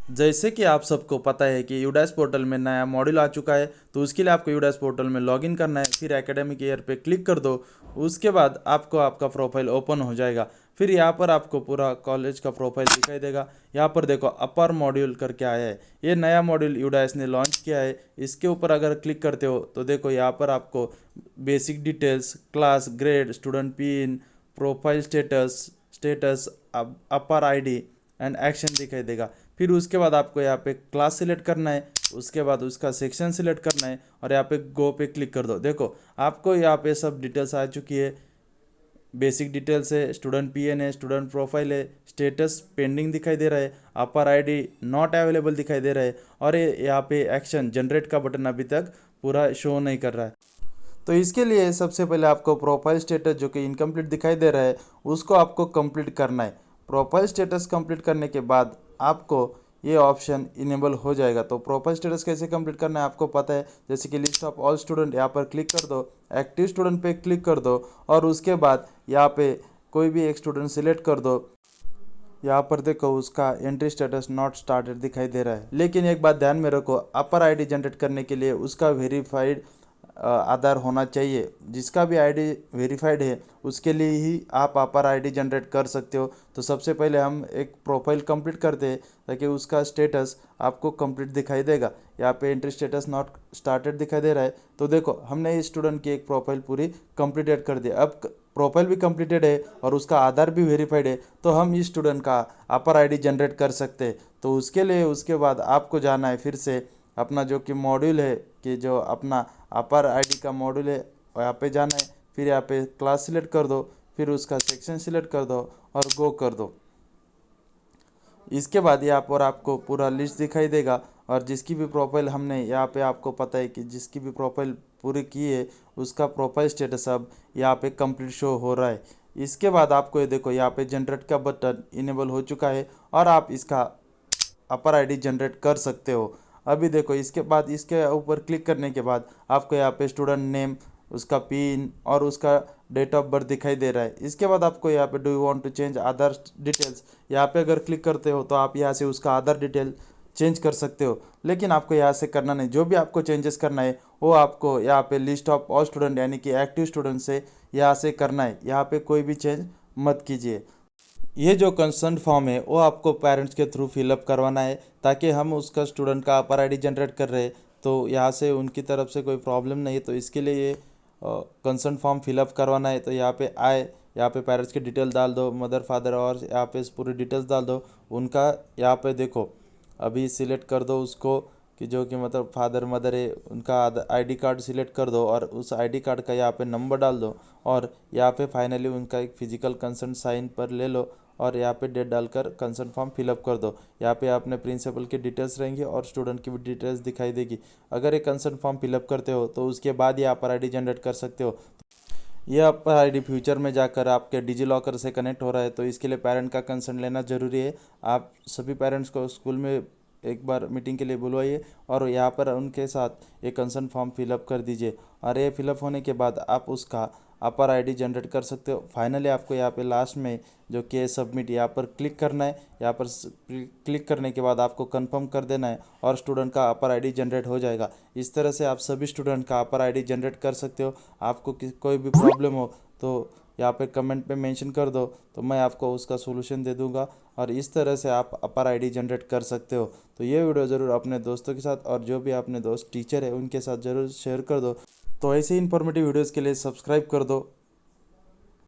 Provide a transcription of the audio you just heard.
जैसे कि आप सबको पता है कि यूडाइस पोर्टल में नया मॉड्यूल आ चुका है, तो उसके लिए आपको यूडाइस पोर्टल में लॉगिन करना है। फिर एकेडमिक ईयर पे क्लिक कर दो। उसके बाद आपको आपका प्रोफाइल ओपन हो जाएगा। फिर यहाँ पर आपको पूरा कॉलेज का प्रोफाइल दिखाई देगा। यहाँ पर देखो अपर मॉड्यूल करके आया है, ये नया मॉड्यूल यूडाइस ने लॉन्च किया है। इसके ऊपर अगर क्लिक करते हो तो देखो यहाँ पर आपको basic details, class, grade, student pin, profile status, upper ID and action दिखाई देगा। फिर उसके बाद आपको यहाँ पे क्लास सिलेक्ट करना है, उसके बाद उसका सेक्शन सिलेक्ट करना है और यहाँ पे गो पे क्लिक कर दो। देखो आपको यहाँ पे सब डिटेल्स आ चुकी है। बेसिक डिटेल्स है, स्टूडेंट पीएन है, स्टूडेंट प्रोफाइल है, स्टेटस पेंडिंग दिखाई दे रहा है, अपर आईडी नॉट अवेलेबल दिखाई दे रहा है और ये यहाँ पे एक्शन जनरेट का बटन अभी तक पूरा शो नहीं कर रहा है। तो इसके लिए सबसे पहले आपको प्रोफाइल स्टेटस जो कि इनकम्प्लीट दिखाई दे रहा है उसको आपको कंप्लीट करना है। प्रोफाइल स्टेटस कंप्लीट करने के बाद आपको ये ऑप्शन इनेबल हो जाएगा। तो प्रोफाइल स्टेटस कैसे कंप्लीट करना है आपको पता है, जैसे कि लिस्ट ऑफ ऑल स्टूडेंट यहाँ पर क्लिक कर दो, एक्टिव स्टूडेंट पे क्लिक कर दो और उसके बाद यहाँ पे कोई भी एक स्टूडेंट सिलेक्ट कर दो। यहाँ पर देखो उसका एंट्री स्टेटस नॉट स्टार्टेड दिखाई दे रहा है, लेकिन एक बात ध्यान में रखो, अपर आईडी जनरेट करने के लिए उसका वेरीफाइड आधार होना चाहिए। जिसका भी आईडी वेरीफाइड है उसके लिए ही आप अपर आईडी जनरेट कर सकते हो। तो सबसे पहले हम एक प्रोफाइल कंप्लीट करते हैं ताकि उसका स्टेटस आपको कंप्लीट दिखाई देगा। यहाँ पे एंट्री स्टेटस नॉट स्टार्टेड दिखाई दे रहा है। तो देखो हमने इस स्टूडेंट की एक प्रोफाइल पूरी कंप्लीटेड कर दी। अब प्रोफाइल भी कंप्लीटेड है और उसका आधार भी वेरीफाइड है, तो हम इस स्टूडेंट का अपर आईडी जनरेट कर सकते हैं। तो उसके लिए उसके बाद आपको जाना है फिर से अपना जो कि मॉड्यूल है, कि जो अपना अपर आईडी का मॉड्यूल है यहाँ पे जाना है। फिर यहाँ पे क्लास सिलेक्ट कर दो, फिर उसका सेक्शन सिलेक्ट कर दो और गो कर दो। इसके बाद यहाँ पर आपको पूरा लिस्ट दिखाई देगा और जिसकी भी प्रोफाइल हमने यहाँ पे आपको पता है कि जिसकी भी प्रोफाइल पूरी की है उसका प्रोफाइल स्टेटस अब यहाँ पे कंप्लीट शो हो रहा है। इसके बाद आपको ये देखो यहाँ पे जनरेट का बटन इनेबल हो चुका है और आप इसका अपर आईडी जनरेट कर सकते हो। अभी देखो इसके बाद इसके ऊपर क्लिक करने के बाद आपको यहाँ पे स्टूडेंट नेम, उसका पिन और उसका डेट ऑफ बर्थ दिखाई दे रहा है। इसके बाद आपको यहाँ पे do you want to change Aadhaar details, यहाँ पे अगर क्लिक करते हो तो आप यहाँ से उसका आधार डिटेल चेंज कर सकते हो, लेकिन आपको यहाँ से करना नहीं। जो भी आपको चेंजेस करना है वो आपको यहाँ पे लिस्ट ऑफ ऑल स्टूडेंट यानी कि एक्टिव स्टूडेंट से यहाँ से करना है। यहाँ पे कोई भी चेंज मत कीजिए। ये जो कंसर्न फॉर्म है वो आपको पेरेंट्स के थ्रू फिलअप करवाना है, ताकि हम उसका स्टूडेंट का अपर आईडी जनरेट कर रहे हैं तो यहाँ से उनकी तरफ से कोई प्रॉब्लम नहीं है। तो इसके लिए ये कंसर्न फॉर्म फिलअप करवाना है। तो यहाँ पे आए, यहाँ पे पेरेंट्स की डिटेल डाल दो, मदर फादर, और यहाँ पे पूरी डिटेल्स डाल दो उनका। यहाँ पे देखो अभी सिलेक्ट कर दो उसको कि जो कि मतलब फादर मदर है, उनका आईडी कार्ड सिलेक्ट कर दो और उस आईडी कार्ड का यहाँ पे नंबर डाल दो और यहाँ पे फाइनली उनका एक फिजिकल कंसर्न साइन पर ले लो और यहाँ पे डेट डालकर कंसर्न फॉर्म फिलअप कर दो। यहाँ पे अपने प्रिंसिपल की डिटेल्स रहेंगी और स्टूडेंट की भी डिटेल्स दिखाई देगी। अगर ये कंसर्न फॉर्म फिलअप करते हो तो उसके बाद ये अपर आईडी जनरेट कर सकते हो। ये अपर आईडी फ्यूचर में जाकर आपके डिजी लॉकर से कनेक्ट हो रहा है, तो इसके लिए पेरेंट का कंसर्न लेना ज़रूरी है। आप सभी पेरेंट्स को स्कूल में एक बार मीटिंग के लिए बुलवाइए और यहाँ पर उनके साथ एक कंसर्न फॉर्म फिलअप कर दीजिए और ये फिलअप होने के बाद आप उसका अपर आईडी जनरेट कर सकते हो। फाइनली आपको यहाँ पे लास्ट में जो कि सबमिट यहाँ पर क्लिक करना है। यहाँ पर क्लिक करने के बाद आपको कंफर्म कर देना है और स्टूडेंट का अपर आईडी जनरेट हो जाएगा। इस तरह से आप सभी स्टूडेंट का अपर आईडी जनरेट कर सकते हो। आपको कोई भी प्रॉब्लम हो तो यहाँ पे कमेंट पे मेंशन कर दो, तो मैं आपको उसका सोल्यूशन दे दूंगा और इस तरह से आप अपर आईडी जनरेट कर सकते हो। तो ये वीडियो ज़रूर अपने दोस्तों के साथ और जो भी अपने दोस्त टीचर है उनके साथ ज़रूर शेयर कर दो। तो ऐसे ही इन्फॉर्मेटिव वीडियोज़ के लिए सब्सक्राइब कर दो।